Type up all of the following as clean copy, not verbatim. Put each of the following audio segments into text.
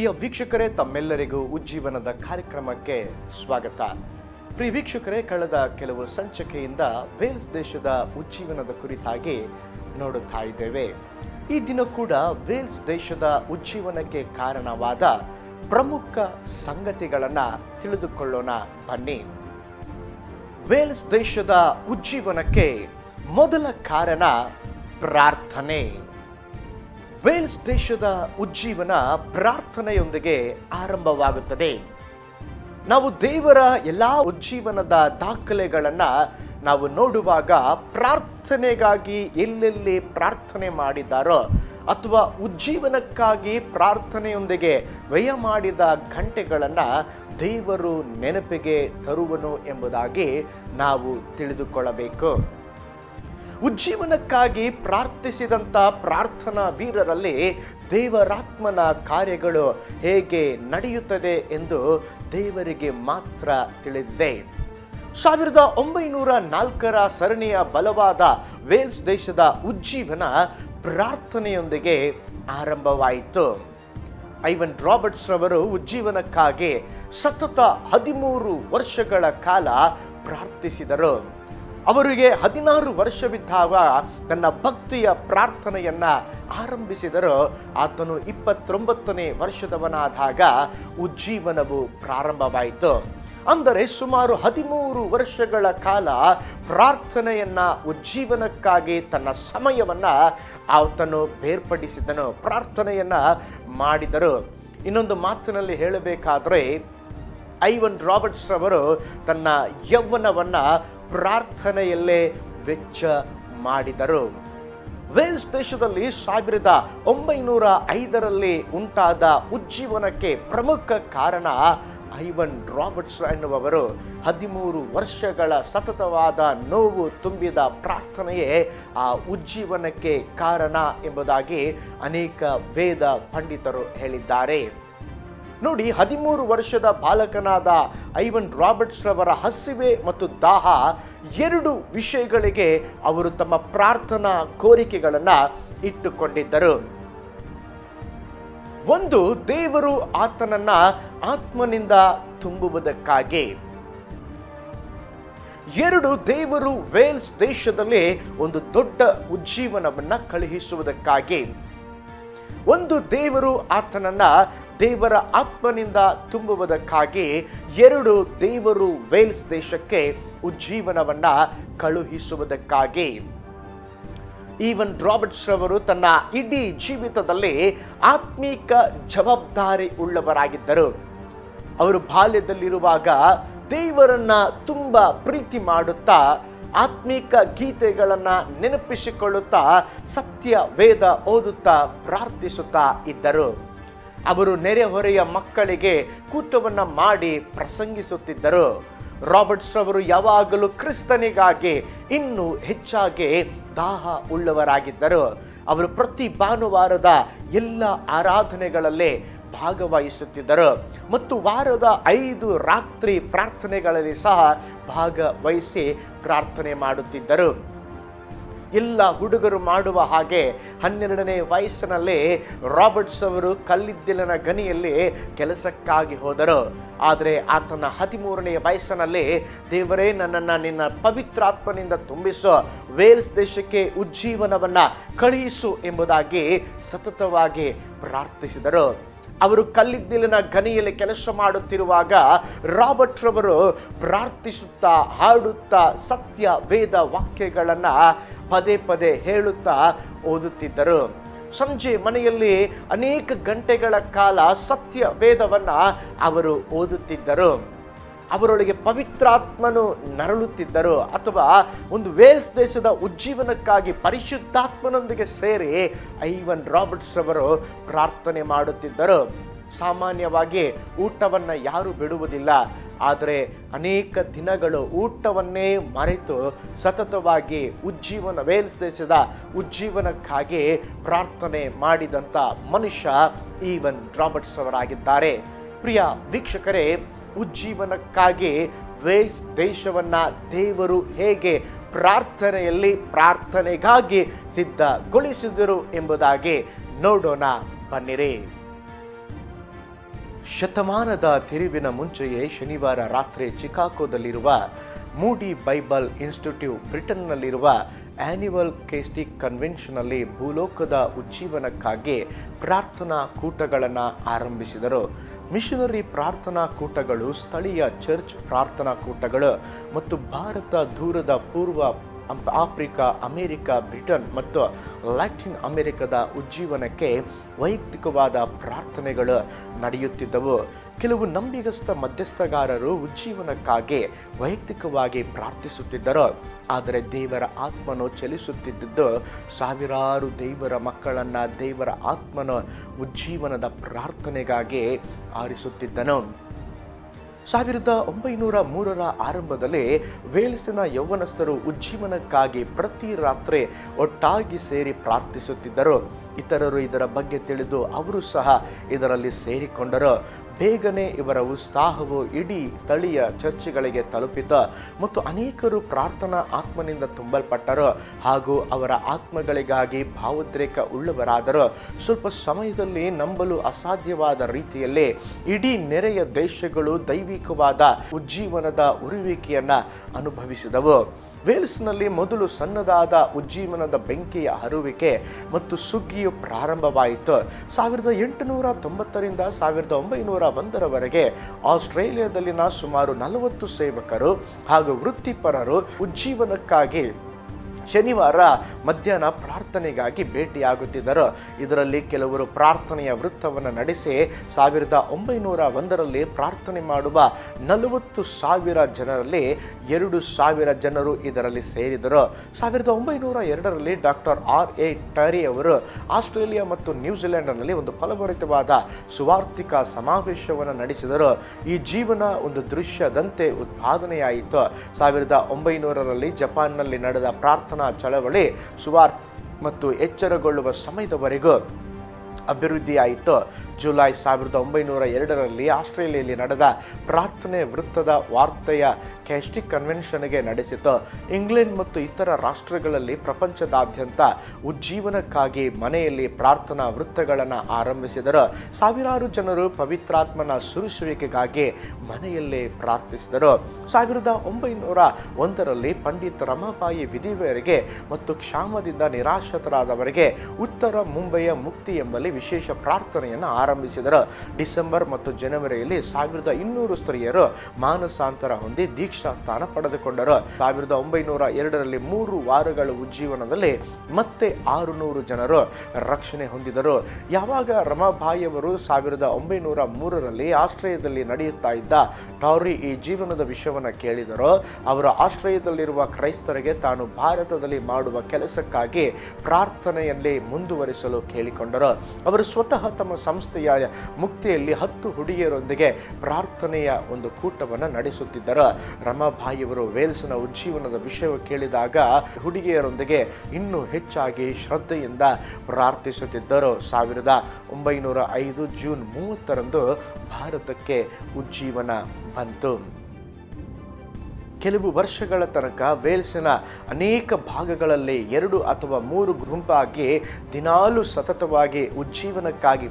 ಪ್ರಿಯ ವೀಕ್ಷಕರೇ, ತಮ್ಮೆಲ್ಲರಿಗೂ ಉಜ್ಜೀವನದ ಕಾರ್ಯಕ್ರಮಕ್ಕೆ ಸ್ವಾಗತ. ಪ್ರಿಯ ವೀಕ್ಷಕರೇ, ಕಳೆದ ಕೆಲವು ಸಂಚಿಕೆಯಿಂದ ವೇಲ್ಸ್ ದೇಶದ ಉಜ್ಜೀವನದ ಕುರಿತಾಗಿ ನೋಡುತ್ತಾ ಇದ್ದೇವೆ. ಈ ದಿನ ಕೂಡ ವೇಲ್ಸ್ ದೇಶದ ಉಜ್ಜೀವನಕ್ಕೆ ಕಾರಣವಾದ ಪ್ರಮುಖ ಸಂಗತಿಗಳನ್ನು ತಿಳಿದುಕೊಳ್ಳೋಣ ಬನ್ನಿ. ವೇಲ್ಸ್ ದೇಶದ ಉಜ್ಜೀವನಕ್ಕೆ ಮೊದಲ ಕಾರಣ ಪ್ರಾರ್ಥನೆ. ವೇಲ್ಸ್ ದೇಶದ ಉಜ್ಜೀವನ ಪ್ರಾರ್ಥನೆಯೊಂದಿಗೆ ಆರಂಭವಾಗುತ್ತದೆ. ನಾವು ದೇವರ ಎಲ್ಲ ಉಜ್ಜೀವನದ ದಾಖಲೆಗಳನ್ನು ನಾವು ನೋಡುವಾಗ ಪ್ರಾರ್ಥನೆಗಾಗಿ ಎಲ್ಲೆಲ್ಲಿ ಪ್ರಾರ್ಥನೆ ಮಾಡಿದ್ದಾರೋ ಅಥವಾ ಉಜ್ಜೀವನಕ್ಕಾಗಿ ಪ್ರಾರ್ಥನೆಯೊಂದಿಗೆ ವ್ಯಯ ಮಾಡಿದ ಗಂಟೆಗಳನ್ನು ದೇವರು ನೆನಪಿಗೆ ತರುವನು ಎಂಬುದಾಗಿ ನಾವು ತಿಳಿದುಕೊಳ್ಳಬೇಕು. ಉಜ್ಜೀವನಕ್ಕಾಗಿ ಪ್ರಾರ್ಥಿಸಿದಂಥ ಪ್ರಾರ್ಥನಾ ವೀರರಲ್ಲಿ ದೇವರಾತ್ಮನ ಕಾರ್ಯಗಳು ಹೇಗೆ ನಡೆಯುತ್ತದೆ ಎಂದು ದೇವರಿಗೆ ಮಾತ್ರ ತಿಳಿದಿದೆ. 1904 ಸರಣಿಯ ಬಲವಾದ ವೇಲ್ಸ್ ದೇಶದ ಉಜ್ಜೀವನ ಪ್ರಾರ್ಥನೆಯೊಂದಿಗೆ ಆರಂಭವಾಯಿತು. ಐವನ್ ರಾಬರ್ಟ್ಸ್ ರವರು ಉಜ್ಜೀವನಕ್ಕಾಗಿ ಸತತ 13 ವರ್ಷಗಳ ಕಾಲ ಪ್ರಾರ್ಥಿಸಿದರು. ಅವರಿಗೆ 16 ವರ್ಷವಿದ್ದಾಗ ತನ್ನ ಭಕ್ತಿಯ ಪ್ರಾರ್ಥನೆಯನ್ನ ಆರಂಭಿಸಿದರು. ಆತನು 29ನೇ ವರ್ಷದವನಾದಾಗ ಉಜ್ಜೀವನವು ಪ್ರಾರಂಭವಾಯಿತು. ಅಂದರೆ ಸುಮಾರು 13 ವರ್ಷಗಳ ಕಾಲ ಪ್ರಾರ್ಥನೆಯನ್ನ ಉಜ್ಜೀವನಕ್ಕಾಗಿ ತನ್ನ ಸಮಯವನ್ನ ಆತನು ಬೇರ್ಪಡಿಸಿದನು, ಪ್ರಾರ್ಥನೆಯನ್ನ ಮಾಡಿದರು. ಇನ್ನೊಂದು ಮಾತಿನಲ್ಲಿ ಹೇಳಬೇಕಾದ್ರೆ ಐವನ್ ರಾಬರ್ಟ್ಸ್ ರವರು ತನ್ನ ಯೌವನವನ್ನ ಪ್ರಾರ್ಥನೆಯಲ್ಲೇ ವೆಚ್ಚ ಮಾಡಿದರು. ವೇಲ್ಸ್ ದೇಶದಲ್ಲಿ 1905ರಲ್ಲಿ ಉಂಟಾದ ಉಜ್ಜೀವನಕ್ಕೆ ಪ್ರಮುಖ ಕಾರಣ ಐವನ್ ರಾಬರ್ಟ್ಸ್ ಎನ್ನುವವರು 13 ವರ್ಷಗಳ ಸತತವಾದ ನೋವು ತುಂಬಿದ ಪ್ರಾರ್ಥನೆಯೇ ಆ ಉಜ್ಜೀವನಕ್ಕೆ ಕಾರಣ ಎಂಬುದಾಗಿ ಅನೇಕ ವೇದ ಪಂಡಿತರು ಹೇಳಿದ್ದಾರೆ. ನೋಡಿ, 13 ವರ್ಷದ ಬಾಲಕನಾದ ಐವನ್ ರಾಬರ್ಟ್ಸ್ ರವರ ಹಸಿವೆ ಮತ್ತು ದಾಹ, 2 ವಿಷಯಗಳಿಗೆ ಅವರು ತಮ್ಮ ಪ್ರಾರ್ಥನಾ ಕೋರಿಕೆಗಳನ್ನು ಇಟ್ಟುಕೊಂಡಿದ್ದರು. ಒಂದು, ದೇವರು ಆತನನ್ನ ಆತ್ಮನಿಂದ ತುಂಬುವುದಕ್ಕಾಗಿ. 2, ದೇವರು ವೇಲ್ಸ್ ದೇಶದಲ್ಲಿ ಒಂದು ದೊಡ್ಡ ಉಜ್ಜೀವನವನ್ನ ಕಳುಹಿಸುವುದಕ್ಕಾಗಿ. ಒಂದು, ದೇವರು ಆತನನ್ನ ದೇವರ ಆತ್ಮನಿಂದ ತುಂಬುವುದಕ್ಕಾಗಿ. 2, ದೇವರು ವೇಲ್ಸ್ ದೇಶಕ್ಕೆ ಉಜ್ಜೀವನವನ್ನ ಕಳುಹಿಸುವುದಕ್ಕಾಗಿ. ಐವನ್ ರಾಬರ್ಟ್ಸ್ ರವರು ತನ್ನ ಇಡೀ ಜೀವಿತದಲ್ಲಿ ಆತ್ಮೀಕ ಜವಾಬ್ದಾರಿ ಉಳ್ಳವರಾಗಿದ್ದರು. ಅವರು ಬಾಲ್ಯದಲ್ಲಿರುವಾಗ ದೇವರನ್ನ ತುಂಬಾ ಪ್ರೀತಿ ಮಾಡುತ್ತಾ ಆತ್ಮೀಕ ಗೀತೆಗಳನ್ನು ನೆನಪಿಸಿಕೊಳ್ಳುತ್ತಾ ಸತ್ಯ ವೇದ ಓದುತ್ತಾ ಪ್ರಾರ್ಥಿಸುತ್ತಾ ಇದ್ದರು. ಅವರು ನೆರೆಹೊರೆಯ ಮಕ್ಕಳಿಗೆ ಕೂಟವನ್ನು ಮಾಡಿ ಪ್ರಸಂಗಿಸುತ್ತಿದ್ದರು. ರಾಬರ್ಟ್ಸ್ ರವರು ಯಾವಾಗಲೂ ಕ್ರಿಸ್ತನಿಗಾಗಿ ಇನ್ನೂ ಹೆಚ್ಚಾಗಿ ದಾಹ ಉಳ್ಳವರಾಗಿದ್ದರು. ಅವರು ಪ್ರತಿ ಭಾನುವಾರದ ಎಲ್ಲ ಆರಾಧನೆಗಳಲ್ಲಿ ಭಾಗವಹಿಸುತ್ತಿದ್ದರು ಮತ್ತು ವಾರದ 5 ರಾತ್ರಿ ಪ್ರಾರ್ಥನೆಗಳಲ್ಲಿ ಸಹ ಭಾಗವಹಿಸಿ ಪ್ರಾರ್ಥನೆ ಮಾಡುತ್ತಿದ್ದರು. ಎಲ್ಲ ಹುಡುಗರು ಮಾಡುವ ಹಾಗೆ 12ನೇ ವಯಸ್ಸಿನಲ್ಲಿ ರಾಬರ್ಟ್ಸ್ ಅವರು ಕಲ್ಲಿದ್ದಿಲಿನ ಗಣಿಯಲ್ಲಿ ಕೆಲಸಕ್ಕಾಗಿ ಹೋದರು. ಆದರೆ ಆತನ 13ನೇ ವಯಸ್ಸಿನಲ್ಲಿ ದೇವರೇ, ನನ್ನನ್ನು ನಿನ್ನ ಪವಿತ್ರಾತ್ಮನಿಂದ ತುಂಬಿಸು, ವೇಲ್ಸ್ ದೇಶಕ್ಕೆ ಉಜ್ಜೀವನವನ್ನು ಕಳುಹಿಸು ಎಂಬುದಾಗಿ ಸತತವಾಗಿ ಪ್ರಾರ್ಥಿಸಿದರು. ಅವರು ಕಲ್ಲಿದ್ದಿಲಿನ ಗಣಿಯಲ್ಲಿ ಕೆಲಸ ಮಾಡುತ್ತಿರುವಾಗ ರಾಬರ್ಟ್ ರವರು ಪ್ರಾರ್ಥಿಸುತ್ತಾ ಹಾಡುತ್ತಾ ಸತ್ಯ ವೇದ ವಾಕ್ಯಗಳನ್ನು ಪದೇ ಪದೇ ಹೇಳುತ್ತಾ ಓದುತ್ತಿದ್ದರು. ಸಂಜೆ ಮನೆಯಲ್ಲಿ ಅನೇಕ ಗಂಟೆಗಳ ಕಾಲ ಸತ್ಯ ವೇದವನ್ನು ಅವರು ಓದುತ್ತಿದ್ದರು. ಅವರೊಳಗೆ ಪವಿತ್ರಾತ್ಮನು ನರಳುತ್ತಿದ್ದರು. ಅಥವಾ ಒಂದು ವೇಲ್ಸ್ ದೇಶದ ಉಜ್ಜೀವನಕ್ಕಾಗಿ ಪರಿಶುದ್ಧಾತ್ಮನೊಂದಿಗೆ ಸೇರಿ ಐವನ್ ರಾಬರ್ಟ್ಸ್ ರವರು ಪ್ರಾರ್ಥನೆ ಮಾಡುತ್ತಿದ್ದರು. ಸಾಮಾನ್ಯವಾಗಿ ಊಟವನ್ನು ಯಾರು ಬಿಡುವುದಿಲ್ಲ, ಆದರೆ ಅನೇಕ ದಿನಗಳು ಊಟವನ್ನೇ ಮರೆತು ಸತತವಾಗಿ ವೇಲ್ಸ್ ದೇಶದ ಉಜ್ಜೀವನಕ್ಕಾಗಿ ಪ್ರಾರ್ಥನೆ ಮಾಡಿದಂಥ ಮನುಷ್ಯ ಐವನ್ ರಾಬರ್ಟ್ಸ್ ಅವರಾಗಿದ್ದಾರೆ. ಪ್ರಿಯ ವೀಕ್ಷಕರೇ, ಉಜ್ಜೀವನಕ್ಕಾಗಿ ವೇಲ್ಸ್ ದೇಶವನ್ನ ದೇವರು ಹೇಗೆ ಪ್ರಾರ್ಥನೆಗಾಗಿ ಸಿದ್ಧಗೊಳಿಸಿದರು ಎಂಬುದಾಗಿ ನೋಡೋಣ ಬನ್ನಿರಿ. ಶತಮಾನದ ತಿರುವಿನ ಮುಂಚೆಯೇ ಶನಿವಾರ ರಾತ್ರಿ ಚಿಕಾಗೋದಲ್ಲಿರುವ ಮೂಡಿ ಬೈಬಲ್ ಇನ್ಸ್ಟಿಟ್ಯೂಟ್ ಬ್ರಿಟನ್ನಲ್ಲಿರುವ ಆನ್ಯುವಲ್ ಕೇಸ್ಟಿಕ್ ಕನ್ವೆನ್ಷನ್ನಲ್ಲಿ ಭೂಲೋಕದ ಉಜ್ಜೀವನಕ್ಕಾಗಿ ಪ್ರಾರ್ಥನಾ ಕೂಟಗಳನ್ನು ಆರಂಭಿಸಿದರು. ಮಿಷನರಿ ಪ್ರಾರ್ಥನಾ ಕೂಟಗಳು, ಸ್ಥಳೀಯ ಚರ್ಚ್ ಪ್ರಾರ್ಥನಾ ಕೂಟಗಳು ಮತ್ತು ಭಾರತ, ದೂರದ ಪೂರ್ವ ಆಫ್ರಿಕಾ, ಅಮೆರಿಕ, ಬ್ರಿಟನ್ ಮತ್ತು ಲ್ಯಾಟಿನ್ ಅಮೆರಿಕದ ಉಜ್ಜೀವನಕ್ಕೆ ವೈಯಕ್ತಿಕವಾದ ಪ್ರಾರ್ಥನೆಗಳು ನಡೆಯುತ್ತಿದ್ದವು. ಕೆಲವು ನಂಬಿಗಸ್ತ ಮಧ್ಯಸ್ಥಗಾರರು ಉಜ್ಜೀವನಕ್ಕಾಗಿ ವೈಯಕ್ತಿಕವಾಗಿ ಪ್ರಾರ್ಥಿಸುತ್ತಿದ್ದರು. ಆದರೆ ದೇವರ ಆತ್ಮನು ಚಲಿಸುತ್ತಿದ್ದು ಸಾವಿರಾರು ದೇವರ ಮಕ್ಕಳನ್ನು ದೇವರ ಆತ್ಮನು ಉಜ್ಜೀವನದ ಪ್ರಾರ್ಥನೆಗಾಗಿ ಆರಿಸುತ್ತಿದ್ದನು. 1903 ಆರಂಭದಲ್ಲಿ ವೇಲ್ಸಿನ ಯೌವನಸ್ಥರು ಉಜ್ಜೀವನಕ್ಕಾಗಿ ಪ್ರತಿ ರಾತ್ರಿ ಒಟ್ಟಾಗಿ ಸೇರಿ ಪ್ರಾರ್ಥಿಸುತ್ತಿದ್ದರು. ಇತರರು ಇದರ ಬಗ್ಗೆ ತಿಳಿದು ಅವರು ಸಹ ಇದರಲ್ಲಿ ಸೇರಿಕೊಂಡರು. ಬೇಗನೆ ಇವರ ಉತ್ಸಾಹವು ಇಡೀ ಸ್ಥಳೀಯ ಚರ್ಚ್ಗಳಿಗೆ ತಲುಪಿತು ಮತ್ತು ಅನೇಕರು ಪ್ರಾರ್ಥನಾ ಆತ್ಮನಿಂದ ತುಂಬಲ್ಪಟ್ಟರು ಹಾಗೂ ಅವರ ಆತ್ಮಗಳಿಗಾಗಿ ಭಾವೋದ್ರೇಕ ಉಳ್ಳವರಾದರು. ಸ್ವಲ್ಪ ಸಮಯದಲ್ಲಿ ನಂಬಲು ಅಸಾಧ್ಯವಾದ ರೀತಿಯಲ್ಲಿ ಇಡೀ ನೆರೆಯ ದೇಶಗಳು ದೈವಿಕವಾದ ಉಜ್ಜೀವನದ ಉರುವಿಕೆಯನ್ನು ಅನುಭವಿಸಿದವು. ವೇಲ್ಸ್ನಲ್ಲಿ ಮೊದಲು ಸಣ್ಣದಾದ ಉಜ್ಜೀವನದ ಬೆಂಕಿಯ ಹರುವಿಕೆ ಮತ್ತು ಸುಗ್ಗಿಯು ಪ್ರಾರಂಭವಾಯಿತು. 1890ರಿಂದ 1901ರವರೆಗೆ ಆಸ್ಟ್ರೇಲಿಯಾದಲ್ಲಿನ ಸುಮಾರು 40 ಸೇವಕರು ಹಾಗೂ ವೃತ್ತಿಪರರು ಉಜ್ಜೀವನಕ್ಕಾಗಿ ಶನಿವಾರ ಮಧ್ಯಾಹ್ನ ಪ್ರಾರ್ಥನೆಗಾಗಿ ಭೇಟಿಯಾಗುತ್ತಿದ್ದರು. ಇದರಲ್ಲಿ ಕೆಲವರು ಪ್ರಾರ್ಥನೆಯ ವೃತ್ತವನ್ನು ನಡೆಸಿ 1901ರಲ್ಲಿ ಪ್ರಾರ್ಥನೆ ಮಾಡುವ 40,000 ಜನರಲ್ಲಿ 2,000 ಜನರು ಇದರಲ್ಲಿ ಸೇರಿದರು. 1902ರಲ್ಲಿ ಡಾಕ್ಟರ್ R.A. ಟರಿ ಅವರು ಆಸ್ಟ್ರೇಲಿಯಾ ಮತ್ತು ನ್ಯೂಜಿಲೆಂಡ್ನಲ್ಲಿ ಒಂದು ಫಲಭರಿತವಾದ ಸುವಾರ್ತಿಕ ಸಮಾವೇಶವನ್ನು ನಡೆಸಿದರು. ಈ ಜೀವನ ಒಂದು ದೃಶ್ಯದಂತೆ ಉತ್ಪಾದನೆಯಾಯಿತು. 1900ರಲ್ಲಿ ಜಪಾನ್ನಲ್ಲಿ ನಡೆದ ಪ್ರಾರ್ಥನಾ ಚಳವಳಿ ಸುವಾರ್ಥ ಮತ್ತು ಎಚ್ಚರಗೊಳ್ಳುವ ಸಮಯದವರೆಗೂ ಅಭಿವೃದ್ಧಿಯಾಯಿತು. ಜುಲೈ 1902ರಲ್ಲಿ ಆಸ್ಟ್ರೇಲಿಯಾದಲ್ಲಿ ನಡೆದ ಪ್ರಾರ್ಥನೆ ವೃತ್ತದ ವಾರ್ತೆಯ ಕ್ಯಾಸ್ಟಿಕ್ ಕನ್ವೆನ್ಷನ್ಗೆ ನಡೆಸಿತು. ಇಂಗ್ಲೆಂಡ್ ಮತ್ತು ಇತರ ರಾಷ್ಟ್ರಗಳಲ್ಲಿ ಪ್ರಪಂಚದಾದ್ಯಂತ ಉಜ್ಜೀವನಕ್ಕಾಗಿ ಮನೆಯಲ್ಲಿ ಪ್ರಾರ್ಥನಾ ವೃತ್ತಗಳನ್ನು ಆರಂಭಿಸಿದರು. ಸಾವಿರಾರು ಜನರು ಪವಿತ್ರಾತ್ಮನ ಸುರಿಸುವಿಕೆಗಾಗಿ ಮನೆಯಲ್ಲೇ ಪ್ರಾರ್ಥಿಸಿದರು. 1901ರಲ್ಲಿ ಪಂಡಿತ್ ರಮಾಬಾಯಿ ವಿಧವೆಯರಿಗೆ ಮತ್ತು ಕ್ಷಾಮದಿಂದ ನಿರಾಶ್ರಿತರಾದವರಿಗೆ ಉತ್ತರ ಮುಂಬಯಿಯ ಮುಕ್ತಿ ಎಂಬಲ್ಲಿ ವಿಶೇಷ ಪ್ರಾರ್ಥನೆಯನ್ನು ಆರಂಭಿಸಿದರು. ಡಿಸೆಂಬರ್ ಮತ್ತು ಜನವರಿಯಲ್ಲಿ 1200 ಸ್ತ್ರೀಯರು ಮಾನಸಾಂತರ ಹೊಂದಿ ದೀಕ್ಷಾ ಸ್ಥಾನ ಪಡೆದುಕೊಂಡರು. 1902ರಲ್ಲಿ 3 ವಾರಗಳ ಉಜ್ಜೀವನದಲ್ಲಿ ಮತ್ತೆ 600 ಜನರು ರಕ್ಷಣೆ ಹೊಂದಿದರು. ಯಾವಾಗ ರಮಾಬಾಯಿಯವರು 1903ರಲ್ಲಿ ಆಸ್ಟ್ರೇಲಿಯಾದಲ್ಲಿ ನಡೆಯುತ್ತಾ ಇದ್ದ ಟೌರಿ ಈ ಜೀವನದ ವಿಷಯವನ್ನು ಕೇಳಿದರು, ಅವರು ಆಸ್ಟ್ರೇಲಿಯಾದಲ್ಲಿರುವ ಕ್ರೈಸ್ತರಿಗೆ ತಾನು ಭಾರತದಲ್ಲಿ ಮಾಡುವ ಕೆಲಸಕ್ಕಾಗಿ ಪ್ರಾರ್ಥನೆಯಲ್ಲಿ ಮುಂದುವರಿಸಲು ಕೇಳಿಕೊಂಡರು. ಅವರು ಸ್ವತಃ ತಮ್ಮ ಸಂಸ್ಥೆಯ ಮುಕ್ತಿಯಲ್ಲಿ 10 ಹುಡುಗಿಯರೊಂದಿಗೆ ಪ್ರಾರ್ಥನೆಯ ಒಂದು ಕೂಟವನ್ನು ನಡೆಸುತ್ತಿದ್ದರು. ರಮಾಬಾಯಿಯವರು ವೇಲ್ಸ್ನ ಉಜ್ಜೀವನದ ವಿಷಯ ಕೇಳಿದಾಗ ಹುಡುಗಿಯರೊಂದಿಗೆ ಇನ್ನೂ ಹೆಚ್ಚಾಗಿ ಶ್ರದ್ಧೆಯಿಂದ ಪ್ರಾರ್ಥಿಸುತ್ತಿದ್ದರು. 1905 ಜೂನ್ 30ರಂದು ಭಾರತಕ್ಕೆ ಉಜ್ಜೀವನ ಬಂತು. ಕೆಲವು ವರ್ಷಗಳ ತನಕ ವೇಲ್ಸಿನ ಅನೇಕ ಭಾಗಗಳಲ್ಲಿ 2 ಅಥವಾ 3 ಗುಂಪಾಗಿ ದಿನಾಲೂ ಸತತವಾಗಿ ಉಜ್ಜೀವನಕ್ಕಾಗಿ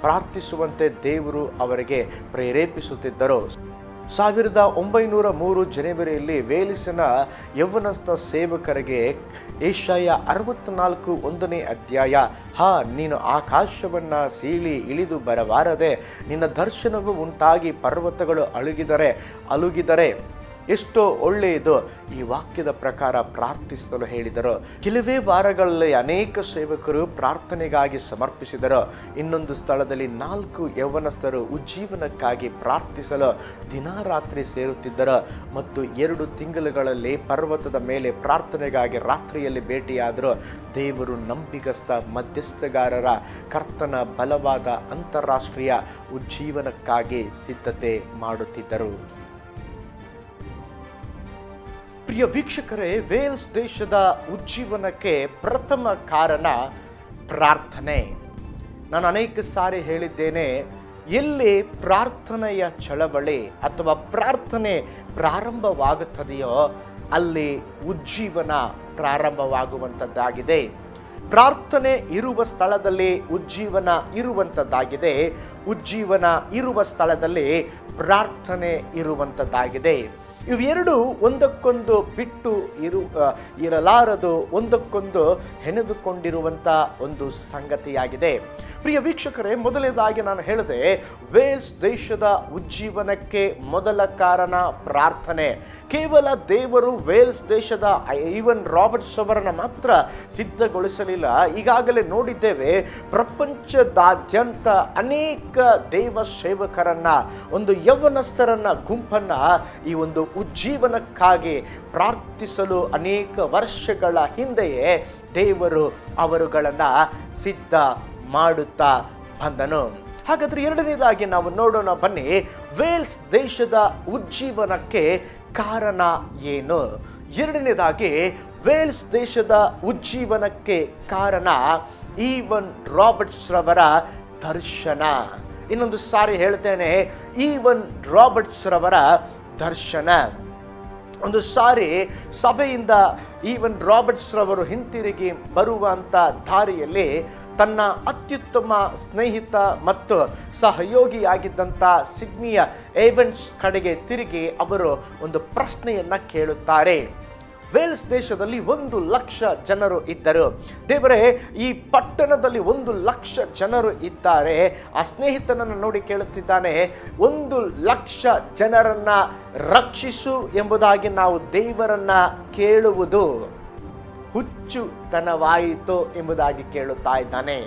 ಪ್ರಾರ್ಥಿಸುವಂತೆ ದೇವರು ಅವರಿಗೆ ಪ್ರೇರೇಪಿಸುತ್ತಿದ್ದರು. 1903 ಜನವರಿಯಲ್ಲಿ ವೇಲ್ಸಿನ ಯೌವನಸ್ಥ ಸೇವಕರಿಗೆ ಯೆಶಾಯ 64 1ನೇ ಅಧ್ಯಾಯ, ನೀನು ಆಕಾಶವನ್ನು ಸೀಳಿ ಇಳಿದು ಬರಬಾರದೆ, ನಿನ್ನ ದರ್ಶನವು ಉಂಟಾಗಿ ಪರ್ವತಗಳು ಅಲುಗಿದರೆ ಎಷ್ಟೋ ಒಳ್ಳೆಯದು, ಈ ವಾಕ್ಯದ ಪ್ರಕಾರ ಪ್ರಾರ್ಥಿಸಲು ಹೇಳಿದರು. ಕೆಲವೇ ವಾರಗಳಲ್ಲಿ ಅನೇಕ ಸೇವಕರು ಪ್ರಾರ್ಥನೆಗಾಗಿ ಸಮರ್ಪಿಸಿದರು. ಇನ್ನೊಂದು ಸ್ಥಳದಲ್ಲಿ 4 ಯೌವನಸ್ಥರು ಉಜ್ಜೀವನಕ್ಕಾಗಿ ಪ್ರಾರ್ಥಿಸಲು ದಿನಾರಾತ್ರಿ ಸೇರುತ್ತಿದ್ದರು ಮತ್ತು 2 ತಿಂಗಳುಗಳಲ್ಲಿ ಪರ್ವತದ ಮೇಲೆ ಪ್ರಾರ್ಥನೆಗಾಗಿ ರಾತ್ರಿಯಲ್ಲಿ ಭೇಟಿಯಾದರು. ದೇವರು ನಂಬಿಗಸ್ತ ಮಧ್ಯಸ್ಥಗಾರರ ಕರ್ತನ ಬಲವಾದ ಅಂತಾರಾಷ್ಟ್ರೀಯ ಉಜ್ಜೀವನಕ್ಕಾಗಿ ಸಿದ್ಧತೆ ಮಾಡುತ್ತಿದ್ದರು. ಪ್ರಿಯ ವೀಕ್ಷಕರೇ, ವೇಲ್ಸ್ ದೇಶದ ಉಜ್ಜೀವನಕ್ಕೆ ಪ್ರಥಮ ಕಾರಣ ಪ್ರಾರ್ಥನೆ. ನಾನು ಅನೇಕ ಸಾರಿ ಹೇಳಿದ್ದೇನೆ, ಎಲ್ಲಿ ಪ್ರಾರ್ಥನೆಯ ಚಳವಳಿ ಅಥವಾ ಪ್ರಾರ್ಥನೆ ಪ್ರಾರಂಭವಾಗುತ್ತದೆಯೋ ಅಲ್ಲಿ ಉಜ್ಜೀವನ ಪ್ರಾರಂಭವಾಗುವಂಥದ್ದಾಗಿದೆ. ಪ್ರಾರ್ಥನೆ ಇರುವ ಸ್ಥಳದಲ್ಲಿ ಉಜ್ಜೀವನ ಇರುವಂಥದ್ದಾಗಿದೆ, ಉಜ್ಜೀವನ ಇರುವ ಸ್ಥಳದಲ್ಲಿ ಪ್ರಾರ್ಥನೆ ಇರುವಂಥದ್ದಾಗಿದೆ. ಇವೆರಡು ಒಂದಕ್ಕೊಂದು ಬಿಟ್ಟು ಇರಲಾರದು, ಒಂದಕ್ಕೊಂದು ಹೆಣೆದುಕೊಂಡಿರುವಂಥ ಒಂದು ಸಂಗತಿಯಾಗಿದೆ. ಪ್ರಿಯ ವೀಕ್ಷಕರೇ, ಮೊದಲನೇದಾಗಿ ನಾನು ಹೇಳಿದೆ, ವೇಲ್ಸ್ ದೇಶದ ಉಜ್ಜೀವನಕ್ಕೆ ಮೊದಲ ಕಾರಣ ಪ್ರಾರ್ಥನೆ. ಕೇವಲ ದೇವರು ವೇಲ್ಸ್ ದೇಶದ ಐವನ್ ರಾಬರ್ಟ್ಸ್ ಅವರನ್ನು ಮಾತ್ರ ಸಿದ್ಧಗೊಳಿಸಲಿಲ್ಲ. ಈಗಾಗಲೇ ನೋಡಿದ್ದೇವೆ, ಪ್ರಪಂಚದಾದ್ಯಂತ ಅನೇಕ ದೇವ ಸೇವಕರನ್ನ, ಒಂದು ಯೌವನಸ್ಥರನ್ನ ಗುಂಪನ್ನ ಈ ಒಂದು ಉಜ್ಜೀವನಕ್ಕಾಗಿ ಪ್ರಾರ್ಥಿಸಲು ಅನೇಕ ವರ್ಷಗಳ ಹಿಂದೆಯೇ ದೇವರು ಅವರುಗಳನ್ನು ಸಿದ್ಧ ಮಾಡುತ್ತಾ ಬಂದನು. ಹಾಗಾದ್ರೆ ಎರಡನೇದಾಗಿ ನಾವು ನೋಡೋಣ ಬನ್ನಿ, ವೇಲ್ಸ್ ದೇಶದ ಉಜ್ಜೀವನಕ್ಕೆ ಕಾರಣ ಏನು? ಎರಡನೇದಾಗಿ ವೇಲ್ಸ್ ದೇಶದ ಉಜ್ಜೀವನಕ್ಕೆ ಕಾರಣ ಈವನ್ ರಾಬರ್ಟ್ಸ್ ರವರ ದರ್ಶನ. ಇನ್ನೊಂದು ಸಾರಿ ಹೇಳ್ತೇನೆ, ಈವನ್ ರಾಬರ್ಟ್ಸ್ ರವರ ದರ್ಶನ. ಒಂದು ಸಾರಿ ಸಭೆಯಿಂದ ಈವನ್ ರಾಬರ್ಟ್ಸ್ ರವರು ಹಿಂತಿರುಗಿ ಬರುವಂಥ ದಾರಿಯಲ್ಲಿ ತನ್ನ ಅತ್ಯುತ್ತಮ ಸ್ನೇಹಿತ ಮತ್ತು ಸಹಯೋಗಿಯಾಗಿದ್ದಂಥ ಸಿಡ್ನಿಯ ಏವೆನ್ಸ್ ಕಡೆಗೆ ತಿರುಗಿ ಅವರು ಒಂದು ಪ್ರಶ್ನೆಯನ್ನು ಕೇಳುತ್ತಾರೆ. ವೇಲ್ಸ್ ದೇಶದಲ್ಲಿ 1,00,000 ಜನರು ಇದ್ದರು. ದೇವರೇ, ಈ ಪಟ್ಟಣದಲ್ಲಿ 1,00,000 ಜನರು ಇದ್ದಾರೆ. ಆ ಸ್ನೇಹಿತನನ್ನು ನೋಡಿ ಕೇಳುತ್ತಿದ್ದಾನೆ, 1,00,000 ಜನರನ್ನ ರಕ್ಷಿಸು ಎಂಬುದಾಗಿ ನಾವು ದೇವರನ್ನ ಕೇಳುವುದು ಹುಚ್ಚುತನವಾಯಿತು ಎಂಬುದಾಗಿ ಕೇಳುತ್ತಾ ಇದ್ದಾನೆ.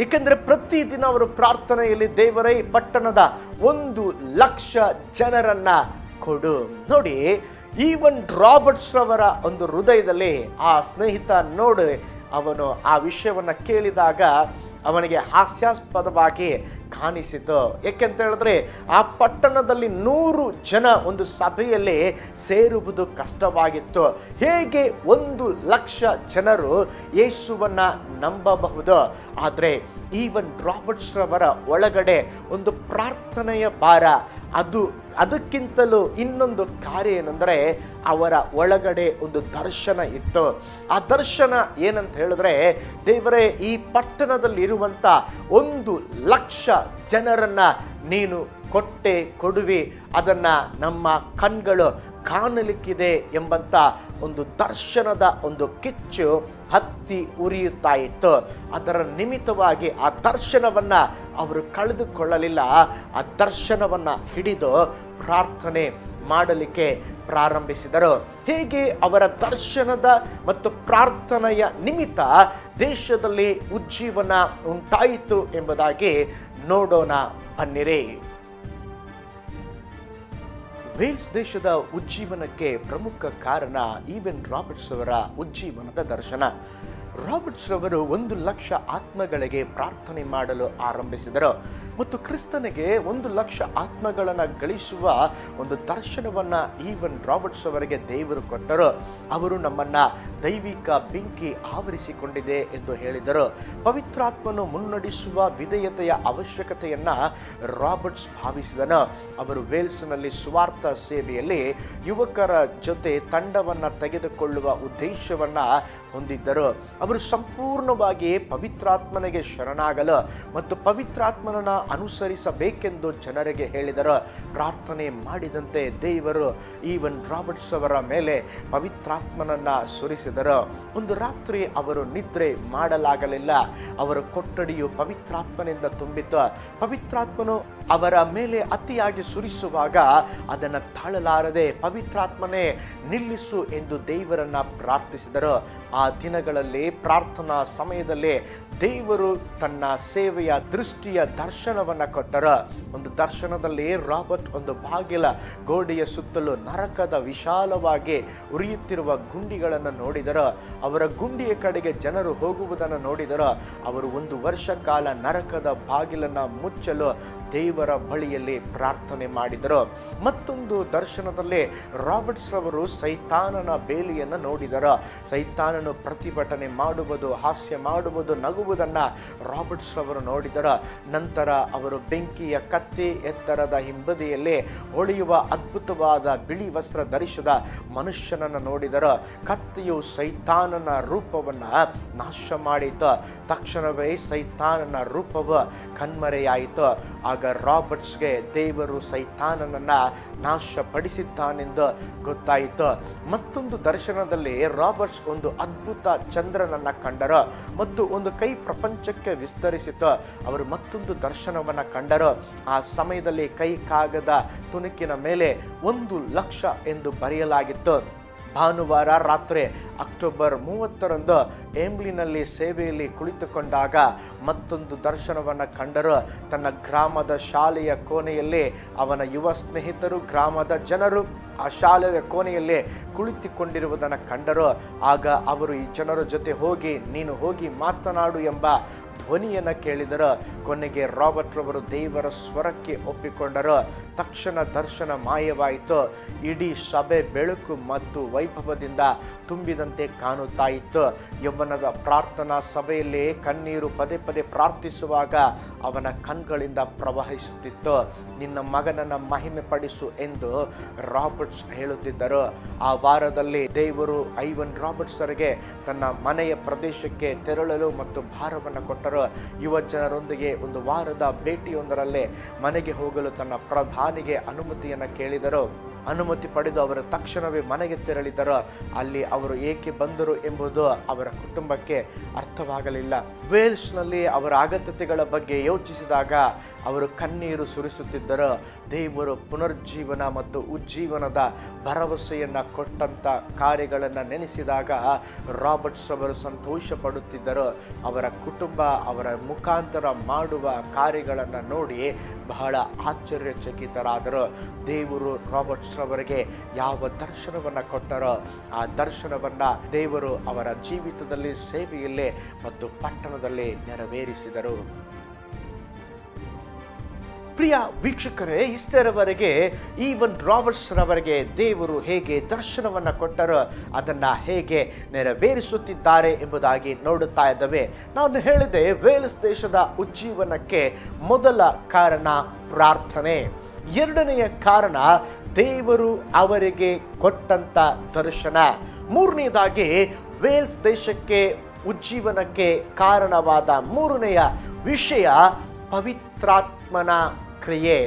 ಏಕೆಂದರೆ ಪ್ರತಿದಿನ ಅವರು ಪ್ರಾರ್ಥನೆಯಲ್ಲಿ, ದೇವರೇ, ಈ ಪಟ್ಟಣದ 1,00,000 ಜನರನ್ನ ಕೊಡು. ನೋಡಿ, ಈವನ್ ರಾಬರ್ಟ್ಸ್ ರವರ ಒಂದು ಹೃದಯದಲ್ಲಿ ಆ ಸ್ನೇಹಿತ ನೋಡಿ ಅವನು ಆ ವಿಷಯವನ್ನು ಕೇಳಿದಾಗ ಅವನಿಗೆ ಹಾಸ್ಯಾಸ್ಪದವಾಗಿ ಕಾಣಿಸಿತು. ಏಕೆಂತ ಹೇಳಿದ್ರೆ, ಆ ಪಟ್ಟಣದಲ್ಲಿ 100 ಜನ ಒಂದು ಸಭೆಯಲ್ಲಿ ಸೇರುವುದು ಕಷ್ಟವಾಗಿತ್ತು. ಹೇಗೆ 1,00,000 ಜನರು ಯೇಸುವನ್ನ ನಂಬಬಹುದು? ಆದರೆ ಈವನ್ ರಾಬರ್ಟ್ಸ್ ರವರ ಒಳಗಡೆ ಒಂದು ಪ್ರಾರ್ಥನೆಯ ಭಾರ, ಅದಕ್ಕಿಂತಲೂ ಇನ್ನೊಂದು ಕಾರ್ಯ ಏನೆಂದರೆ, ಅವರ ಒಳಗಡೆ ಒಂದು ದರ್ಶನ ಇತ್ತು. ಆ ದರ್ಶನ ಏನಂತ ಹೇಳಿದ್ರೆ, ದೇವರೇ, ಈ ಪಟ್ಟಣದಲ್ಲಿ ಇರುವಂತ 1,00,000 ಜನರನ್ನ ನೀನು ಕೊಡುವಿ, ಅದನ್ನ ನಮ್ಮ ಕಣ್ಗಳು ಕಾಣಲಿಕ್ಕಿದೆ ಎಂಬಂತ ಒಂದು ದರ್ಶನದ ಒಂದು ಕಿಚ್ಚು ಹತ್ತಿ ಉರಿಯುತ್ತಾ ಇತ್ತು. ಅದರ ನಿಮಿತ್ತವಾಗಿ ಆ ದರ್ಶನವನ್ನ ಅವರು ಕಳೆದುಕೊಳ್ಳಲಿಲ್ಲ. ಆ ದರ್ಶನವನ್ನ ಹಿಡಿದು ಪ್ರಾರ್ಥನೆ ಮಾಡಲಿಕ್ಕೆ ಪ್ರಾರಂಭಿಸಿದರು. ಹೇಗೆ ಅವರ ದರ್ಶನದ ಮತ್ತು ಪ್ರಾರ್ಥನೆಯ ನಿಮಿತ್ತ ದೇಶದಲ್ಲಿ ಉಜ್ಜೀವನ ಉಂಟಾಯಿತು ಎಂಬುದಾಗಿ ನೋಡೋಣ ಬನ್ನಿರಿ. ವೇಲ್ಸ್ ದೇಶದ ಉಜ್ಜೀವನಕ್ಕೆ ಪ್ರಮುಖ ಕಾರಣ ಈವನ್ ರಾಬರ್ಟ್ಸ್ ಅವರ ಉಜ್ಜೀವನದ ದರ್ಶನ. ರಾಬರ್ಟ್ಸ್ ರವರು 1,00,000 ಆತ್ಮಗಳಿಗೆ ಪ್ರಾರ್ಥನೆ ಮಾಡಲು ಆರಂಭಿಸಿದರು ಮತ್ತು ಕ್ರಿಸ್ತನಿಗೆ 1,00,000 ಆತ್ಮಗಳನ್ನು ಗಳಿಸುವ ಒಂದು ದರ್ಶನವನ್ನ ಈವನ್ ರಾಬರ್ಟ್ಸ್ ಅವರಿಗೆ ದೇವರು ಕೊಟ್ಟರು. ಅವರು ನಮ್ಮನ್ನ ದೈವಿಕ ಬೆಂಕಿ ಆವರಿಸಿಕೊಂಡಿದೆ ಎಂದು ಹೇಳಿದರು. ಪವಿತ್ರಾತ್ಮನು ಮುನ್ನಡೆಸುವ ವಿಧೇಯತೆಯ ಅವಶ್ಯಕತೆಯನ್ನ ರಾಬರ್ಟ್ಸ್ ಭಾವಿಸಿದನು. ಅವರು ವೇಲ್ಸ್ನಲ್ಲಿ ಸ್ವಾರ್ಥ ಸೇವೆಯಲ್ಲಿ ಯುವಕರ ಜೊತೆ ತಂಡವನ್ನ ತೆಗೆದುಕೊಳ್ಳುವ ಉದ್ದೇಶವನ್ನ ಹೊಂದಿದ್ದರು. ಅವರು ಸಂಪೂರ್ಣವಾಗಿ ಪವಿತ್ರಾತ್ಮನಿಗೆ ಶರಣಾಗಲು ಮತ್ತು ಪವಿತ್ರಾತ್ಮನನ್ನ ಅನುಸರಿಸಬೇಕೆಂದು ಜನರಿಗೆ ಹೇಳಿದರು. ಪ್ರಾರ್ಥನೆ ಮಾಡಿದಂತೆ ದೇವರು ಈವನ್ ರಾಬರ್ಟ್ಸ್ ಅವರ ಮೇಲೆ ಪವಿತ್ರಾತ್ಮನನ್ನ ಸುರಿಸಿದರು. ಒಂದು ರಾತ್ರಿ ಅವರು ನಿದ್ರೆ ಮಾಡಲಾಗಲಿಲ್ಲ. ಅವರ ಕೊಠಡಿಯು ಪವಿತ್ರಾತ್ಮನಿಂದ ತುಂಬಿತ್ತು. ಪವಿತ್ರಾತ್ಮನು ಅವರ ಮೇಲೆ ಅತಿಯಾಗಿ ಸುರಿಸುವಾಗ ಅದನ್ನು ತಾಳಲಾರದೆ, ಪವಿತ್ರಾತ್ಮನೇ ನಿಲ್ಲಿಸು ಎಂದು ದೇವರನ್ನ ಪ್ರಾರ್ಥಿಸಿದರು. ಆ ದಿನಗಳಲ್ಲಿ ಪ್ರಾರ್ಥನಾ ಸಮಯದಲ್ಲಿ ದೇವರು ತನ್ನ ಸೇವೆಯ ದೃಷ್ಟಿಯ ದರ್ಶನವನ್ನ ಕೊಟ್ಟರು. ಒಂದು ದರ್ಶನದಲ್ಲಿ ರಾಬರ್ಟ್ ಒಂದು ಬಾಗಿಲ ಗೋಡೆಯ ಸುತ್ತಲೂ ನರಕದ ವಿಶಾಲವಾಗಿ ಉರಿಯುತ್ತಿರುವ ಗುಂಡಿಗಳನ್ನು ನೋಡಿದರು. ಅವರ ಗುಂಡಿಯ ಕಡೆಗೆ ಜನರು ಹೋಗುವುದನ್ನು ನೋಡಿದರು. ಅವರು 1 ವರ್ಷ ಕಾಲ ನರಕದ ಬಾಗಿಲನ್ನು ಮುಚ್ಚಲು ದೇವರ ಬಳಿಯಲ್ಲಿ ಪ್ರಾರ್ಥನೆ ಮಾಡಿದರು. ಮತ್ತೊಂದು ದರ್ಶನದಲ್ಲಿ ರಾಬರ್ಟ್ಸ್ ರವರು ಸೈತಾನನ ಬೇಲಿಯನ್ನು ನೋಡಿದರು. ಸೈತಾನನು ಅವನು ಪ್ರತಿಭಟನೆ ಮಾಡುವುದು, ಹಾಸ್ಯ ಮಾಡುವುದು, ನಗುವುದನ್ನು ರಾಬರ್ಟ್ಸ್ ರವರು ನೋಡಿದರ ನಂತರ ಅವರು ಬೆಂಕಿಯ ಕತ್ತಿ ಎತ್ತರದ ಹಿಂಬದಿಯಲ್ಲಿ ಹೊಳೆಯುವ ಅದ್ಭುತವಾದ ಬಿಳಿ ವಸ್ತ್ರ ಧರಿಸಿದ ಮನುಷ್ಯನನ್ನು ನೋಡಿದರ. ಕತ್ತಿಯು ಸೈತಾನನ ರೂಪವನ್ನು ನಾಶ ಮಾಡಿತು. ತಕ್ಷಣವೇ ಸೈತಾನನ ರೂಪವು ಕಣ್ಮರೆಯಾಯಿತು. ಆಗ ರಾಬರ್ಟ್ಸ್ಗೆ ದೇವರು ಸೈತಾನನನ್ನ ನಾಶಪಡಿಸಿದ್ದಾನೆಂದು ಗೊತ್ತಾಯಿತು. ಮತ್ತೊಂದು ದರ್ಶನದಲ್ಲಿ ರಾಬರ್ಟ್ಸ್ ಒಂದು ಅದ್ಭುತ ಚಂದ್ರನನ್ನ ಕಂಡರು ಮತ್ತು ಒಂದು ಕೈ ಪ್ರಪಂಚಕ್ಕೆ ವಿಸ್ತರಿಸಿತು. ಅವರು ಮತ್ತೊಂದು ದರ್ಶನವನ್ನ ಕಂಡರು. ಆ ಸಮಯದಲ್ಲಿ ಕೈ ಕಾಗದ ತುಣುಕಿನ ಮೇಲೆ 1,00,000 ಎಂದು ಬರೆಯಲಾಗಿತ್ತು. ಭಾನುವಾರ ರಾತ್ರಿ ಅಕ್ಟೋಬರ್ 30ರಂದು ಏಂಬ್ಲಿನಲ್ಲಿ ಸೇವೆಯಲ್ಲಿ ಕುಳಿತುಕೊಂಡಾಗ ಮತ್ತೊಂದು ದರ್ಶನವನ್ನು ಕಂಡರು. ತನ್ನ ಗ್ರಾಮದ ಶಾಲೆಯ ಕೋಣೆಯಲ್ಲಿ ಅವನ ಯುವ ಸ್ನೇಹಿತರು, ಗ್ರಾಮದ ಜನರು ಆ ಶಾಲೆಯ ಕೋಣೆಯಲ್ಲಿ ಕುಳಿತುಕೊಂಡಿರುವುದನ್ನು ಕಂಡರು. ಆಗ ಅವರು ಈ ಜನರ ಜೊತೆ ಹೋಗಿ ನೀನು ಹೋಗಿ ಮಾತನಾಡು ಎಂಬ ಧ್ವನಿಯನ್ನು ಕೇಳಿದರು. ಕೊನೆಗೆ ರಾಬರ್ಟ್ ರವರು ದೇವರ ಸ್ವರಕ್ಕೆ ಒಪ್ಪಿಕೊಂಡರು. ತಕ್ಷಣ ದರ್ಶನ ಮಾಯವಾಯಿತು. ಇಡೀ ಸಭೆ ಬೆಳಕು ಮತ್ತು ವೈಭವದಿಂದ ತುಂಬಿದಂತೆ ಕಾಣುತ್ತಾ ಇತ್ತು. ಯೌವನದ ಪ್ರಾರ್ಥನಾ ಸಭೆಯಲ್ಲಿ ಕಣ್ಣೀರು ಪದೇ ಪದೇ ಪ್ರಾರ್ಥಿಸುವಾಗ ಅವನ ಕಣ್ಗಳಿಂದ ಪ್ರವಹಿಸುತ್ತಿತ್ತು. ನಿನ್ನ ಮಗನನ್ನು ಮಹಿಮೆ ಪಡಿಸು ಎಂದು ರಾಬರ್ಟ್ಸ್ ಹೇಳುತ್ತಿದ್ದರು. ಆ ವಾರದಲ್ಲಿ ದೇವರು ಐವನ್ ರಾಬರ್ಟ್ಸರಿಗೆ ತನ್ನ ಮನೆಯ ಪ್ರದೇಶಕ್ಕೆ ತೆರಳಲು ಮತ್ತು ಭಾರವನ್ನು ಕೊಟ್ಟರು. ಯುವ ಜನರೊಂದಿಗೆ ಒಂದು ವಾರದ ಭೇಟಿಯೊಂದರಲ್ಲೇ ಮನೆಗೆ ಹೋಗಲು ತನ್ನ ಪ್ರಧಾನಿಗೆ ಅನುಮತಿಯನ್ನು ಕೇಳಿದರು. ಅನುಮತಿ ಪಡೆದು ಅವರು ತಕ್ಷಣವೇ ಮನೆಗೆ ತೆರಳಿದರು. ಅಲ್ಲಿ ಅವರು ಏಕೆ ಬಂದರು ಎಂಬುದು ಅವರ ಕುಟುಂಬಕ್ಕೆ ಅರ್ಥವಾಗಲಿಲ್ಲ. ವೇಲ್ಸ್ನಲ್ಲಿ ಅವರ ಅಗತ್ಯತೆಗಳ ಬಗ್ಗೆ ಯೋಚಿಸಿದಾಗ ಅವರು ಕಣ್ಣೀರು ಸುರಿಸುತ್ತಿದ್ದರು. ದೇವರು ಪುನರ್ಜೀವನ ಮತ್ತು ಉಜ್ಜೀವನದ ಭರವಸೆಯನ್ನು ಕೊಟ್ಟಂಥ ಕಾರ್ಯಗಳನ್ನು ನೆನೆಸಿದಾಗ ರಾಬರ್ಟ್ಸ್ ಅವರು ಸಂತೋಷ ಪಡುತ್ತಿದ್ದರು. ಅವರ ಕುಟುಂಬ ಅವರ ಮುಖಾಂತರ ಮಾಡುವ ಕಾರ್ಯಗಳನ್ನು ನೋಡಿ ಬಹಳ ಆಶ್ಚರ್ಯಚಕಿತರಾದರು. ದೇವರು ರಾಬರ್ಟ್ಸ್ ಅವರಿಗೆ ಯಾವ ದರ್ಶನವನ್ನು ಕೊಟ್ಟರೋ ಆ ದರ್ಶನವನ್ನು ದೇವರು ಅವರ ಜೀವಿತದಲ್ಲಿ, ಸೇವೆಯಲ್ಲಿ ಮತ್ತು ಪಟ್ಟಣದಲ್ಲಿ ನೆರವೇರಿಸಿದರು. ಪ್ರಿಯ ವೀಕ್ಷಕರೇ, ಇಷ್ಟರವರೆಗೆ ಈವನ್ ರಾಬರ್ಟ್ಸ್ ರವರಿಗೆ ದೇವರು ಹೇಗೆ ದರ್ಶನವನ್ನು ಕೊಟ್ಟರೋ ಅದನ್ನು ಹೇಗೆ ನೆರವೇರಿಸುತ್ತಿದ್ದಾರೆ ಎಂಬುದಾಗಿ ನೋಡುತ್ತಾ ಇದ್ದೇವೆ. ನಾನು ಹೇಳಿದೆ, ವೇಲ್ಸ್ ದೇಶದ ಉಜ್ಜೀವನಕ್ಕೆ ಮೊದಲ ಕಾರಣ ಪ್ರಾರ್ಥನೆ. ಎರಡನೆಯ ಕಾರಣ ದೇವರು ಅವರಿಗೆ ಕೊಟ್ಟಂತ ದರ್ಶನ. ಮೂರನೆಯದಾಗಿ ವೇಲ್ಸ್ ದೇಶಕ್ಕೆ ಉಜ್ಜೀವನಕ್ಕೆ ಕಾರಣವಾದ ಮೂರನೆಯ ವಿಷಯ ಪವಿತ್ರಾತ್ಮನ ಕ್ರಿಯೆ.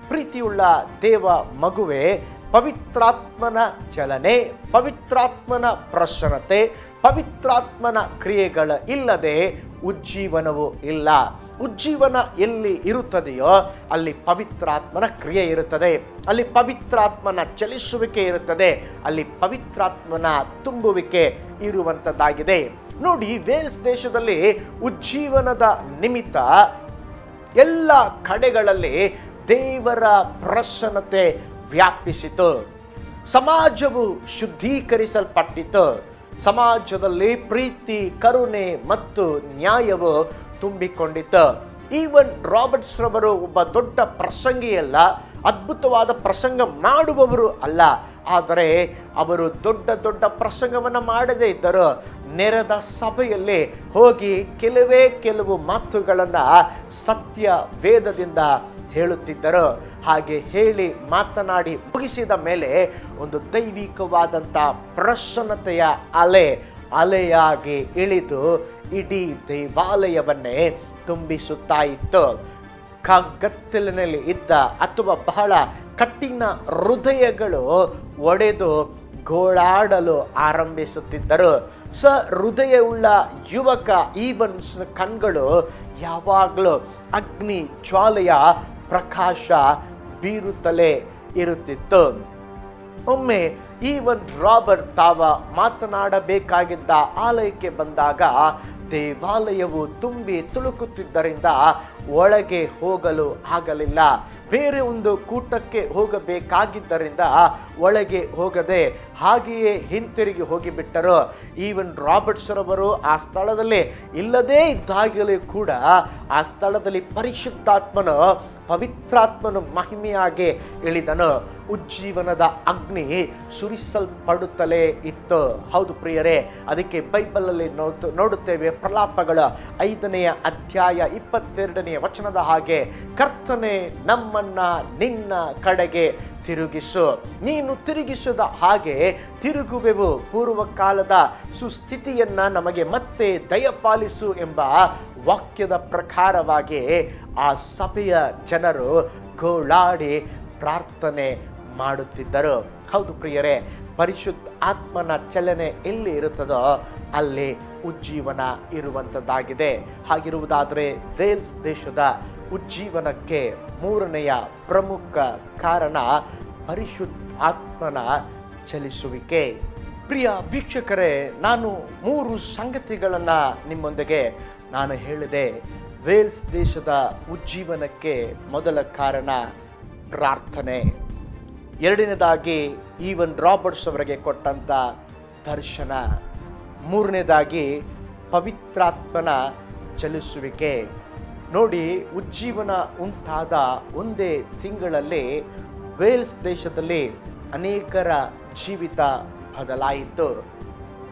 ಪ್ರೀತಿಯುಳ್ಳ ದೇವ ಮಗುವೆ, ಪವಿತ್ರಾತ್ಮನ ಚಲನೆ, ಪವಿತ್ರಾತ್ಮನ ಪ್ರಸನ್ನತೆ, ಪವಿತ್ರಾತ್ಮನ ಕ್ರಿಯೆಗಳ ಇಲ್ಲದೆ ಉಜ್ಜೀವನವೂ ಇಲ್ಲ. ಉಜ್ಜೀವನ ಎಲ್ಲಿ ಇರುತ್ತದೆಯೋ ಅಲ್ಲಿ ಪವಿತ್ರಾತ್ಮನ ಕ್ರಿಯೆ ಇರುತ್ತದೆ, ಅಲ್ಲಿ ಪವಿತ್ರಾತ್ಮನ ಚಲಿಸುವಿಕೆ ಇರುತ್ತದೆ, ಅಲ್ಲಿ ಪವಿತ್ರಾತ್ಮನ ತುಂಬುವಿಕೆ ಇರುವಂಥದ್ದಾಗಿದೆ. ನೋಡಿ, ವೇಲ್ಸ್ ದೇಶದಲ್ಲಿ ಉಜ್ಜೀವನದ ನಿಮಿತ್ತ ಎಲ್ಲ ಕಡೆಗಳಲ್ಲಿ ದೇವರ ಪ್ರಸನ್ನತೆ ವ್ಯಾಪಿಸಿತು. ಸಮಾಜವು ಶುದ್ಧೀಕರಿಸಲ್ಪಟ್ಟಿತು. ಸಮಾಜದಲ್ಲಿ ಪ್ರೀತಿ, ಕರುಣೆ ಮತ್ತು ನ್ಯಾಯವು ತುಂಬಿಕೊಂಡಿತು. ಈವನ್ ರಾಬರ್ಟ್ಸ್ ರವರು ಒಬ್ಬ ದೊಡ್ಡ ಪ್ರಸಂಗಿಯಲ್ಲ, ಅದ್ಭುತವಾದ ಪ್ರಸಂಗ ಮಾಡುವವರು ಅಲ್ಲ. ಆದರೆ ಅವರು ದೊಡ್ಡ ದೊಡ್ಡ ಪ್ರಸಂಗವನ್ನು ಮಾಡದೇ ಇದ್ದರು. ನೆರೆದ ಸಭೆಯಲ್ಲಿ ಹೋಗಿ ಕೆಲವು ಮಾತುಗಳನ್ನು ಸತ್ಯ ವೇದದಿಂದ ಹೇಳುತ್ತಿದ್ದರು. ಹಾಗೆ ಹೇಳಿ ಮಾತನಾಡಿ ಮುಗಿಸಿದ ಮೇಲೆ ಒಂದು ದೈವಿಕವಾದಂಥ ಪ್ರಸನ್ನತೆಯ ಅಲೆಯಾಗಿ ಇಳಿದು ಇಡೀ ದೇವಾಲಯವನ್ನೇ ತುಂಬಿಸುತ್ತಾ ಇತ್ತು. ಕಗ್ಗತ್ತಲಿನಲ್ಲಿ ಇದ್ದ ಅಥವಾ ಬಹಳ ಕಠಿಣ ಹೃದಯಗಳು ಒಡೆದು ಗೋಳಾಡಲು ಆರಂಭಿಸುತ್ತಿದ್ದರು. ಹೃದಯವುಳ್ಳ ಯುವಕ ಈವನ್ಸ್ ಕಣ್ಗಳು ಯಾವಾಗಲೂ ಅಗ್ನಿ ಜ್ವಾಲೆಯ ಪ್ರಕಾಶ ಬೀರುತ್ತಲೇ ಇರುತ್ತಿತ್ತು. ಒಮ್ಮೆ ಈವನ್ ರಾಬರ್ಟ್ ತಾವ ಮಾತನಾಡಬೇಕಾಗಿದ್ದ ಆಲಯಕ್ಕೆ ಬಂದಾಗ ದೇವಾಲಯವು ತುಂಬಿ ತುಳುಕುತ್ತಿದ್ದರಿಂದ ಒಳಗೆ ಹೋಗಲು ಆಗಲಿಲ್ಲ. ಬೇರೆ ಒಂದು ಕೂಟಕ್ಕೆ ಹೋಗಬೇಕಾಗಿದ್ದರಿಂದ ಒಳಗೆ ಹೋಗದೆ ಹಾಗೆಯೇ ಹಿಂತಿರುಗಿ ಹೋಗಿಬಿಟ್ಟರು. ಈವನ್ ರಾಬರ್ಟ್ಸ್ ರವರು ಆ ಸ್ಥಳದಲ್ಲಿ ಇಲ್ಲದೇ ಇದ್ದಾಗಲೂ ಕೂಡ ಆ ಸ್ಥಳದಲ್ಲಿ ಪರಿಶುದ್ಧಾತ್ಮನು, ಪವಿತ್ರಾತ್ಮನು ಮಹಿಮೆಯಾಗಿ ಇಳಿದನು. ಉಜ್ಜೀವನದ ಅಗ್ನಿ ಸುರಿಸಲ್ಪಡುತ್ತಲೇ ಇತ್ತು. ಹೌದು ಪ್ರಿಯರೇ, ಅದಕ್ಕೆ ಬೈಬಲಲ್ಲಿ ನೋಡುತ್ತೇವೆ. ಪ್ರಲಾಪಗಳ 5ನೇ ಅಧ್ಯಾಯ 22ನೇ ವಚನದ ಹಾಗೆ, ಕರ್ತನೇ ನಮ್ಮನ್ನ ನಿನ್ನ ಕಡೆಗೆ ತಿರುಗಿಸು, ನೀನು ತಿರುಗಿಸದ ಹಾಗೆ ತಿರುಗುವೆವು, ಪೂರ್ವಕಾಲದ ಸುಸ್ಥಿತಿಯನ್ನ ನಮಗೆ ಮತ್ತೆ ದಯಪಾಲಿಸು ಎಂಬ ವಾಕ್ಯದ ಪ್ರಕಾರವಾಗಿ ಆ ಸಭೆಯ ಜನರು ಗೋಳಾಡಿ ಪ್ರಾರ್ಥನೆ ಮಾಡುತ್ತಿದ್ದರು. ಹೌದು ಪ್ರಿಯರೇ, ಪರಿಶುದ್ಧ ಆತ್ಮನ ಚಲನೆ ಎಲ್ಲಿ ಇರುತ್ತದೋ ಅಲ್ಲಿ ಉಜ್ಜೀವನ ಇರುವಂಥದ್ದಾಗಿದೆ. ಹಾಗಿರುವುದಾದರೆ ವೇಲ್ಸ್ ದೇಶದ ಉಜ್ಜೀವನಕ್ಕೆ 3ನೆಯ ಪ್ರಮುಖ ಕಾರಣ ಪರಿಶುದ್ಧ ಆತ್ಮನ ಚಲಿಸುವಿಕೆ. ಪ್ರಿಯ ವೀಕ್ಷಕರೇ, ನಾನು 3 ಸಂಗತಿಗಳನ್ನು ನಿಮ್ಮೊಂದಿಗೆ ನಾನು ಹೇಳಿದೆ. ವೇಲ್ಸ್ ದೇಶದ ಉಜ್ಜೀವನಕ್ಕೆ ಮೊದಲ ಕಾರಣ ಪ್ರಾರ್ಥನೆ. 2ನೇದಾಗಿ ಈವನ್ ರಾಬರ್ಟ್ಸ್ ಅವರಿಗೆ ಕೊಟ್ಟಂಥ ದರ್ಶನ. 3ನೇದಾಗಿ ಪವಿತ್ರಾತ್ಮನ ಚಲಿಸುವಿಕೆ. ನೋಡಿ, ಉಜ್ಜೀವನ ಉಂಟಾದ ಒಂದೇ ತಿಂಗಳಲ್ಲಿ ವೇಲ್ಸ್ ದೇಶದಲ್ಲಿ ಅನೇಕರ ಜೀವಿತ ಬದಲಾಯಿತು.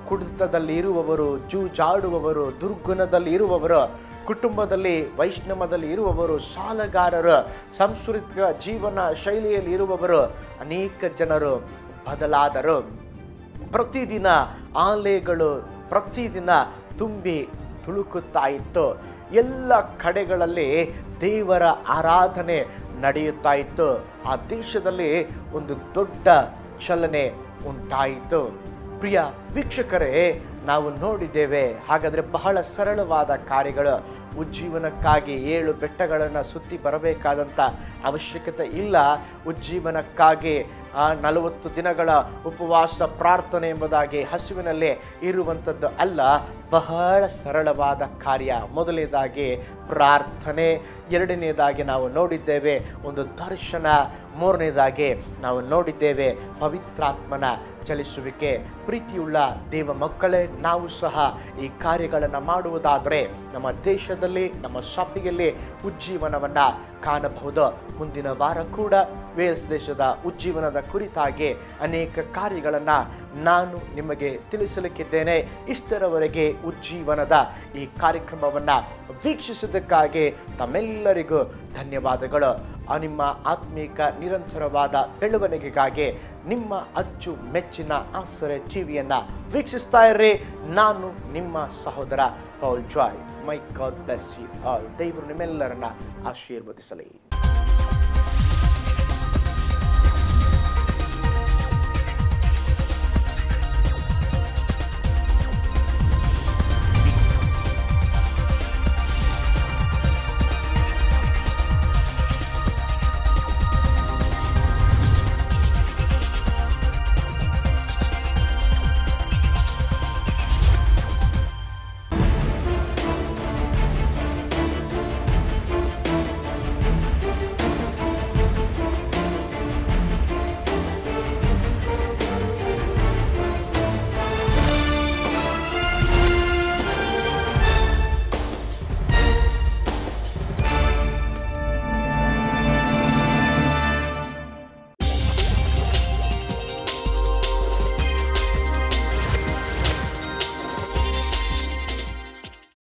ಕುಡಿತದಲ್ಲಿ ಇರುವವರು, ಜೂಜಾಡುವವರು, ದುರ್ಗುಣದಲ್ಲಿ ಇರುವವರು, ಕುಟುಂಬದಲ್ಲಿ ವೈಷ್ಣವದಲ್ಲಿ ಇರುವವರು, ಸಾಲಗಾರರು, ಸಾಂಸ್ಕೃತಿಕ ಜೀವನ ಶೈಲಿಯಲ್ಲಿ ಇರುವವರು, ಅನೇಕ ಜನರು ಬದಲಾದರು. ಪ್ರತಿದಿನ ಆಲೆಗಳು ಪ್ರತಿದಿನ ತುಂಬಿ ತುಳುಕುತ್ತಾ ಇತ್ತು. ಎಲ್ಲ ಕಡೆಗಳಲ್ಲಿ ದೇವರ ಆರಾಧನೆ ನಡೆಯುತ್ತಾ ಇತ್ತು. ಆ ದೇಶದಲ್ಲಿ ಒಂದು ದೊಡ್ಡ ಚಲನೆ ಉಂಟಾಯಿತು. ಪ್ರಿಯ ವೀಕ್ಷಕರೇ, ನಾವು ನೋಡಿದ್ದೇವೆ. ಹಾಗಾದರೆ ಬಹಳ ಸರಳವಾದ ಕಾರ್ಯಗಳು. ಉಜ್ಜೀವನಕ್ಕಾಗಿ 7 ಬೆಟ್ಟಗಳನ್ನು ಸುತ್ತಿ ಬರಬೇಕಾದಂಥ ಅವಶ್ಯಕತೆ ಇಲ್ಲ. ಉಜ್ಜೀವನಕ್ಕಾಗಿ 40 ದಿನಗಳ ಉಪವಾಸ ಪ್ರಾರ್ಥನೆ ಎಂಬುದಾಗಿ ಹಸುವಿನಲ್ಲೇ ಇರುವಂಥದ್ದು ಅಲ್ಲ. ಬಹಳ ಸರಳವಾದ ಕಾರ್ಯ. ಮೊದಲನೇದಾಗಿ ಪ್ರಾರ್ಥನೆ, 2ನೇದಾಗಿ ನಾವು ನೋಡಿದ್ದೇವೆ ಒಂದು ದರ್ಶನ, 3ನೇದಾಗಿ ನಾವು ನೋಡಿದ್ದೇವೆ ಪವಿತ್ರಾತ್ಮನ ಚಲಿಸುವಿಕೆ. ಪ್ರೀತಿಯುಳ್ಳ ದೇವ ಮಕ್ಕಳೇ, ನಾವು ಸಹ ಈ ಕಾರ್ಯಗಳನ್ನು ಮಾಡುವುದಾದರೆ ನಮ್ಮ ದೇಶದಲ್ಲಿ, ನಮ್ಮ ಸಭೆಯಲ್ಲಿ ಉಜ್ಜೀವನವನ್ನು ಕಾಣಬಹುದು. ಮುಂದಿನ ವಾರ ಕೂಡ ವೇಲ್ಸ್ ದೇಶದ ಉಜ್ಜೀವನದ ಕುರಿತಾಗಿ ಅನೇಕ ಕಾರ್ಯಗಳನ್ನು ನಾನು ನಿಮಗೆ ತಿಳಿಸಲಿಕ್ಕಿದ್ದೇನೆ. ಇಷ್ಟರವರೆಗೆ ಉಜ್ಜೀವನದ ಈ ಕಾರ್ಯಕ್ರಮವನ್ನು ವೀಕ್ಷಿಸಿದ್ದಕ್ಕಾಗಿ ತಮ್ಮೆಲ್ಲರಿಗೂ ಧನ್ಯವಾದಗಳು. ನಿಮ್ಮ ಆತ್ಮೀಕ ನಿರಂತರವಾದ ಬೆಳವಣಿಗೆಗಾಗಿ ನಿಮ್ಮ ಅಚ್ಚುಮೆಚ್ಚಿನ ಆಸರೆ ಟಿವಿಯನ್ನು ವೀಕ್ಷಿಸ್ತಾ ಇರ್ರಿ. ನಾನು ನಿಮ್ಮ ಸಹೋದರ Paul Joy. May God bless you all. ದೇವರು ನಿಮ್ಮೆಲ್ಲರನ್ನ ಆಶೀರ್ವದಿಸಲಿ.